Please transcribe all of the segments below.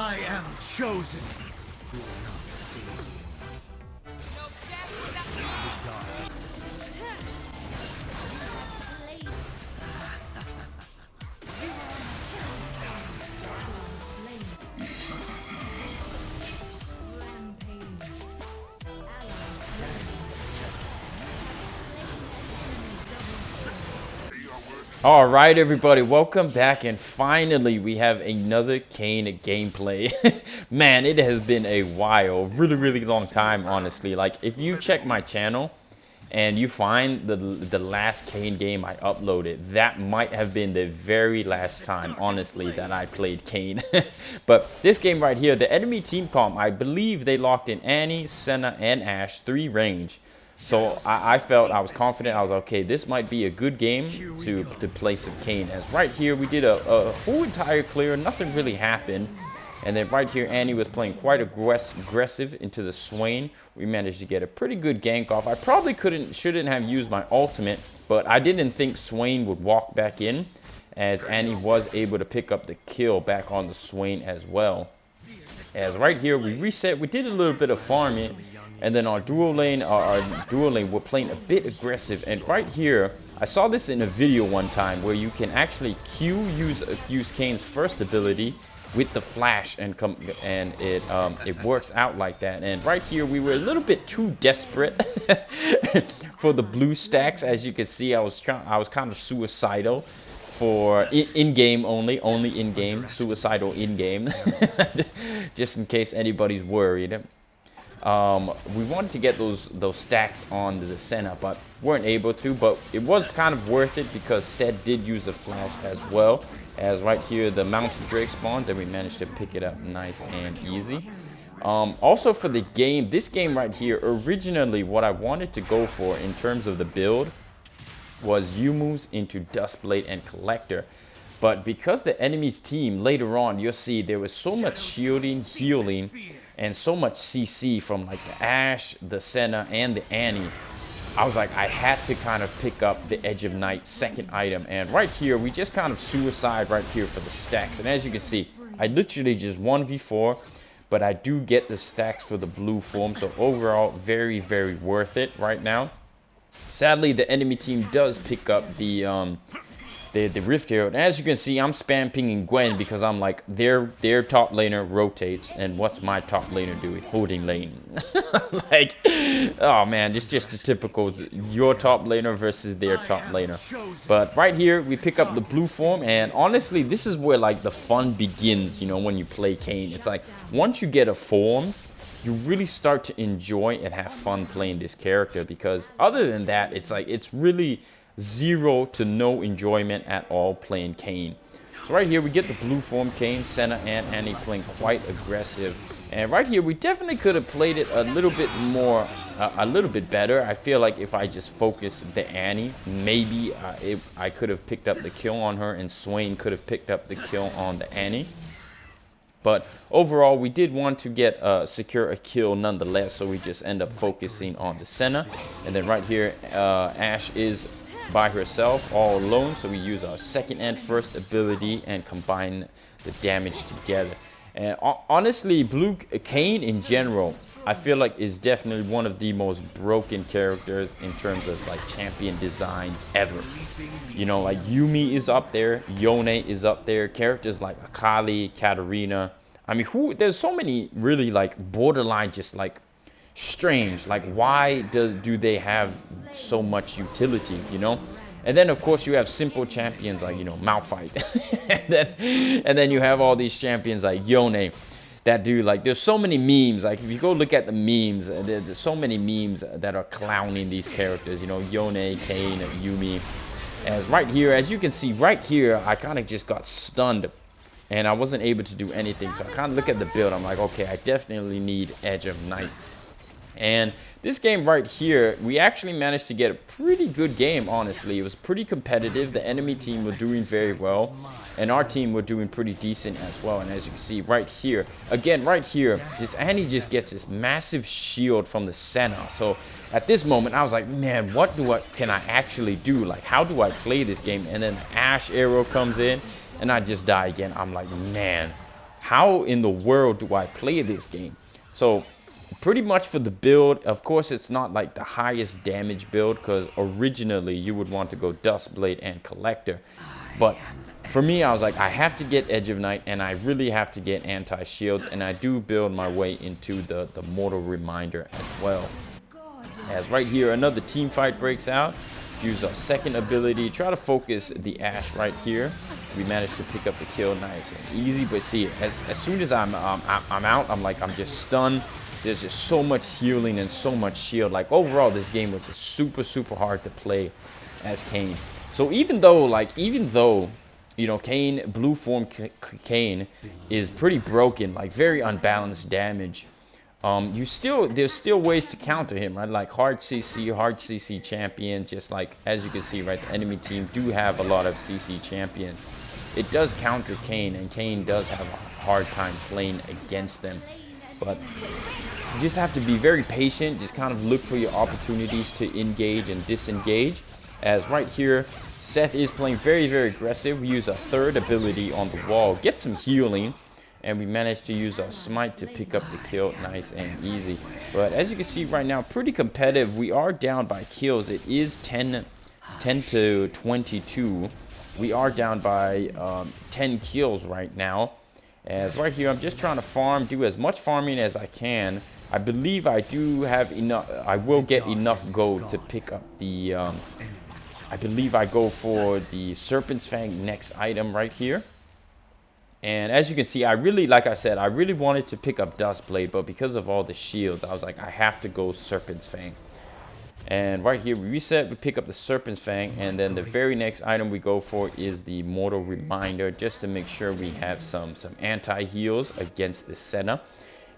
I am chosen. You will not see me. All right, everybody, welcome back, and finally we have another Kayn gameplay. Man, it has been a while, really long time, honestly. Like, if you check my channel and you find the last Kayn game I uploaded, that might have been the very last time, honestly, that I played Kayn. But this game right here, the enemy team comp, I believe they locked in Annie, Senna, and Ashe, 3 range. So I felt, I was confident, I was okay, this might be a good game to play some Kayn. As right here, we did a full entire clear, nothing really happened. And then right here, Annie was playing quite aggressive into the Swain. We managed to get a pretty good gank off. I probably shouldn't have used my ultimate, but I didn't think Swain would walk back in, as Annie was able to pick up the kill back on the Swain as well. As right here, we reset, we did a little bit of farming. And then our dual lane, we're playing a bit aggressive. And right here, I saw this in a video one time where you can actually use Kayn's first ability with the flash, and it works out like that. And right here, we were a little bit too desperate for the blue stacks. As you can see, I was kind of suicidal for in-game only in-game, suicidal in-game, just in case anybody's worried. We wanted to get those stacks on the Senna, but weren't able to. But it was kind of worth it because Sed did use a flash as well. As right here, the mountain drake spawns, and we managed to pick it up nice and easy. Also for the game, this game right here, originally what I wanted to go for in terms of the build was Yumu's into Duskblade and Collector. But because the enemy's team, later on, you'll see there was so much shielding, healing, and so much CC from like the Ashe, the Senna, and the Annie, I was like, I had to kind of pick up the Edge of Night second item. And right here, we just kind of suicide right here for the stacks. And as you can see, I literally just 1v4, but I do get the stacks for the blue form. So overall, very worth it right now. Sadly, the enemy team does pick up the Rift Hero. And as you can see, I'm spam pinging Gwen because I'm like, their top laner rotates, and what's my top laner doing? Holding lane. Like, oh man, it's just a typical your top laner versus their top laner. But right here, we pick up the blue form, and honestly, this is where like the fun begins, you know, when you play Kayn. It's like, once you get a form, you really start to enjoy and have fun playing this character, because other than that, it's like, it's really zero to no enjoyment at all playing Kayn. So right here we get the blue form Kayn, Senna, and Annie playing quite aggressive. And right here we definitely could have played it a little bit more, a little bit better. I feel like if I just focused the Annie, maybe I could have picked up the kill on her, and Swain could have picked up the kill on the Annie. But overall, we did want to get secure a kill nonetheless, so we just end up focusing on the Senna. And then right here, Ashe is by herself, all alone, so we use our second and first ability and combine the damage together. And honestly, Kayn in general, I feel like is definitely one of the most broken characters in terms of like champion designs ever. You know, like Yuumi is up there, Yone is up there, characters like Akali, Katarina. I mean, there's so many really like borderline just like strange, like why do they have so much utility, you know? And then of course you have simple champions like, you know, Malphite. and then you have all these champions like Yone that do like, there's so many memes. Like if you go look at the memes, there's so many memes that are clowning these characters, you know, Yone, Kayn, Yuumi. As right here, as you can see right here, I kind of just got stunned and I wasn't able to do anything. So I kind of look at the build, I'm like, okay, I definitely need Edge of Night. And this game right here, we actually managed to get a pretty good game, honestly. It was pretty competitive. The enemy team were doing very well, and our team were doing pretty decent as well. And as you can see right here, again, right here, this Annie just gets this massive shield from the Senna. So at this moment, I was like, man, can I actually do? Like, how do I play this game? And then the Ashe arrow comes in, and I just die again. I'm like, man, how in the world do I play this game? So pretty much for the build, of course, it's not like the highest damage build, because originally you would want to go Dustblade and Collector. But for me, I was like, I have to get Edge of Night, and I really have to get anti-shields, and I do build my way into the Mortal Reminder as well. As right here, another team fight breaks out. Use our second ability, try to focus the Ashe right here. We managed to pick up the kill nice and easy, but see, as soon as I'm out, I'm just stunned. There's just so much healing and so much shield. Like overall, this game was just super hard to play as Kayn. So even though you know, Kayn, blue form Kayn is pretty broken, like very unbalanced damage. There's still ways to counter him, right? Like hard CC champions, just like as you can see, right? The enemy team do have a lot of CC champions. It does counter Kayn, and Kayn does have a hard time playing against them. But you just have to be very patient, just kind of look for your opportunities to engage and disengage. As right here, Seth is playing very aggressive. We use a third ability on the wall, get some healing, and we managed to use our smite to pick up the kill nice and easy. But as you can see right now, pretty competitive. We are down by kills. It is 10 to 22. We are down by 10 kills right now. As right here, I'm just trying to farm, do as much farming as I can. I believe I do have enough. I will get enough gold to pick up the I believe I go for the Serpent's Fang next item right here. And as you can see, like I said, I really wanted to pick up Dustblade, but because of all the shields, I was like, I have to go Serpent's Fang. And right here, we reset, we pick up the Serpent's Fang, and then the very next item we go for is the Mortal Reminder, just to make sure we have some anti-heals against the Senna.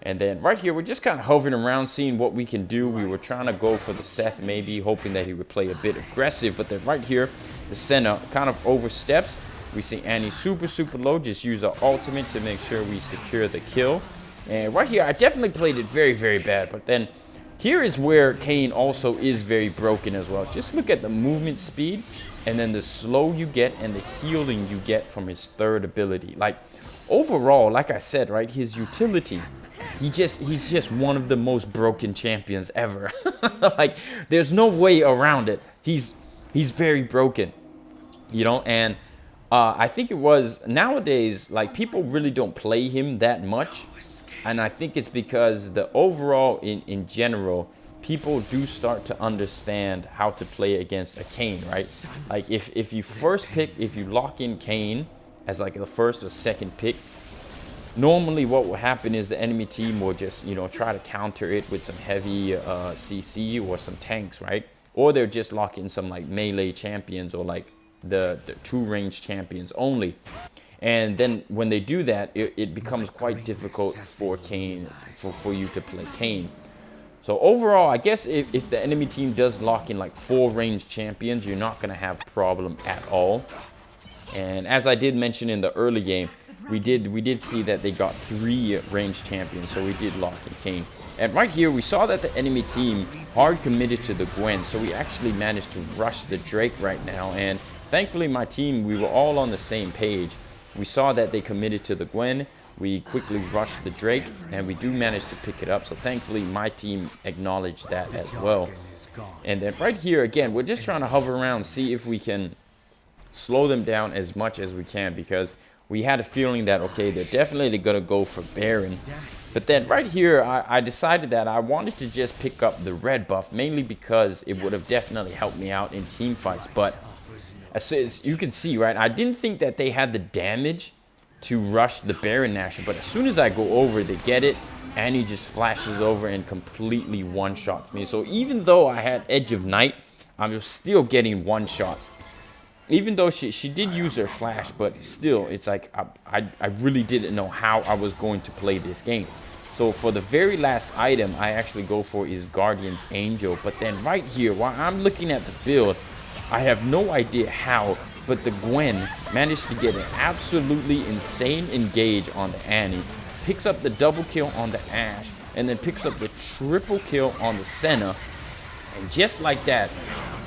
And then right here, we're just kind of hovering around, seeing what we can do. We were trying to go for the Seth, maybe, hoping that he would play a bit aggressive, but then right here, the Senna kind of oversteps. We see Annie super low, just use our ultimate to make sure we secure the kill. And right here, I definitely played it very bad, but then here is where Kayn also is very broken as well. Just look at the movement speed, and then the slow you get and the healing you get from his third ability. Like overall, like I said, right, his utility, he's just one of the most broken champions ever. Like there's no way around it. He's very broken, you know. And I think it was nowadays, like people really don't play him that much. And I think it's because the overall, in general, people do start to understand how to play against a Kayn, right? Like if you lock in Kayn as like the first or second pick, normally what will happen is the enemy team will just, you know, try to counter it with some heavy CC or some tanks, right? Or they'll just lock in some like melee champions or like the two range champions only. And then when they do that, it becomes quite difficult for Kayn, for you to play Kayn. So overall, I guess if the enemy team does lock in like 4 ranged champions, you're not going to have a problem at all. And as I did mention in the early game, we did see that they got 3 ranged champions, so we did lock in Kayn. And right here, we saw that the enemy team hard committed to the Gwen, so we actually managed to rush the Drake right now. And thankfully, my team, we were all on the same page. We saw that they committed to the Gwen. We quickly rushed the Drake, and we do manage to pick it up. So thankfully, my team acknowledged that as well. And then right here, again, we're just trying to hover around, see if we can slow them down as much as we can, because we had a feeling that, okay, they're definitely going to go for Baron. But then right here, I decided that I wanted to just pick up the red buff, mainly because it would have definitely helped me out in team fights. But as you can see, right, I didn't think that they had the damage to rush the Baron Nashor, but as soon as I go over, they get it, and he just flashes over and completely one-shots me. So even though I had Edge of Night, I'm still getting one-shot. Even though she did use her flash, but still, it's like I really didn't know how I was going to play this game. So for the very last item I actually go for is Guardian's Angel. But then right here, while I'm looking at the build, I have no idea how, but the Gwen managed to get an absolutely insane engage on the Annie, picks up the double kill on the Ashe, and then picks up the triple kill on the Senna. And just like that,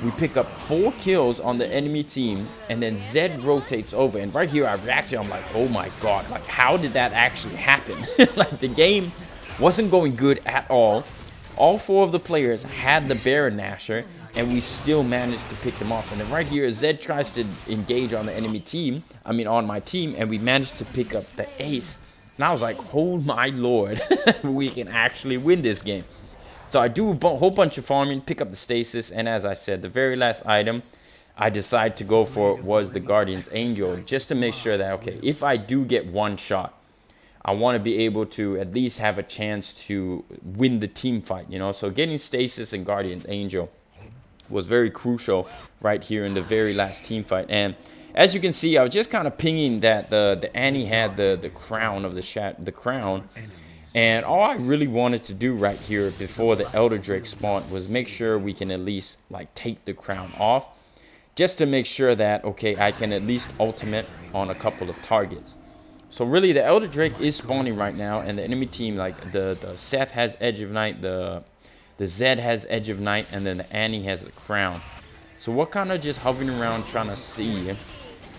We pick up 4 kills on the enemy team, and then Zed rotates over. And right here, I reacted. I'm like, oh my god, like how did that actually happen? Like the game wasn't going good at all. All 4 of the players had the Baron Nasher, and we still managed to pick them off. And then right here, Zed tries to engage on the enemy team, on my team, and we managed to pick up the ace. And I was like, oh my lord, we can actually win this game. So I do a whole bunch of farming, pick up the stasis, and as I said, the very last item I decided to go for was the Guardian's Angel, just to make sure that, okay, if I do get one shot, I want to be able to at least have a chance to win the team fight, you know. So getting stasis and Guardian's Angel was very crucial right here in the very last team fight. And as you can see, I was just kind of pinging that the Annie had the crown of the crown. And all I really wanted to do right here before the Elder Drake spawned was make sure we can at least like take the crown off, just to make sure that, okay, I can at least ultimate on a couple of targets. So really the Elder Drake is spawning right now, and the enemy team, like the Seth has Edge of Night, the Zed has Edge of Night, and then the Annie has the crown. So we're kind of just hovering around trying to see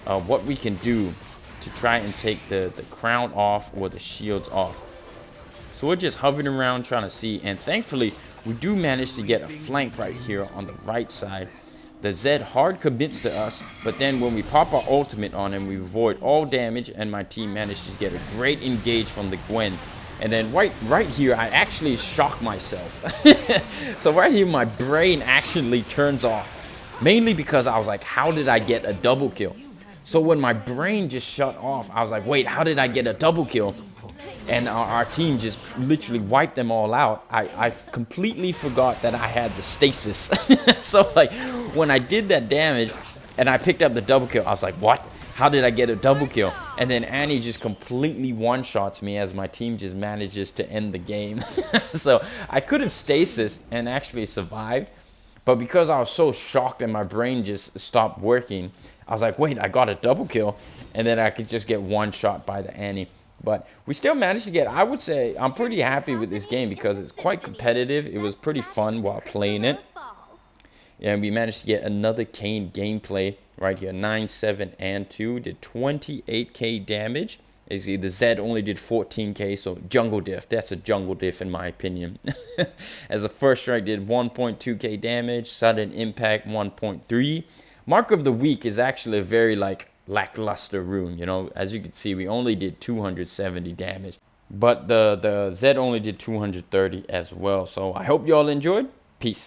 what we can do to try and take the crown off or the shields off. So we're just hovering around trying to see, and thankfully we do manage to get a flank right here on the right side. The Zed hard commits to us, but then when we pop our ultimate on him, we avoid all damage, and my team managed to get a great engage from the Gwen. And then right here, I actually shock myself. So right here, my brain actually turns off, mainly because I was like, how did I get a double kill? So when my brain just shut off, I was like, wait, how did I get a double kill? And our team just literally wiped them all out. I completely forgot that I had the stasis. So like when I did that damage and I picked up the double kill, I was like, what? How did I get a double kill? And then Annie just completely one-shots me as my team just manages to end the game. So I could have stasis and actually survived, but because I was so shocked and my brain just stopped working, I was like, wait, I got a double kill, and then I could just get one shot by the Annie. But we still managed to get, I would say, I'm pretty happy with this game because it's quite competitive. It was pretty fun while playing it. And we managed to get another Kayn gameplay right here. 9, 7, and 2. Did 28k damage. As you see, the Zed only did 14k, so jungle diff. That's a jungle diff in my opinion. As the first strike did 1.2k damage. Sudden impact 1.3. Mark of the week is actually a very lackluster rune, you know. As you can see, we only did 270 damage, but the Zed only did 230 as well. So I hope you all enjoyed. Peace.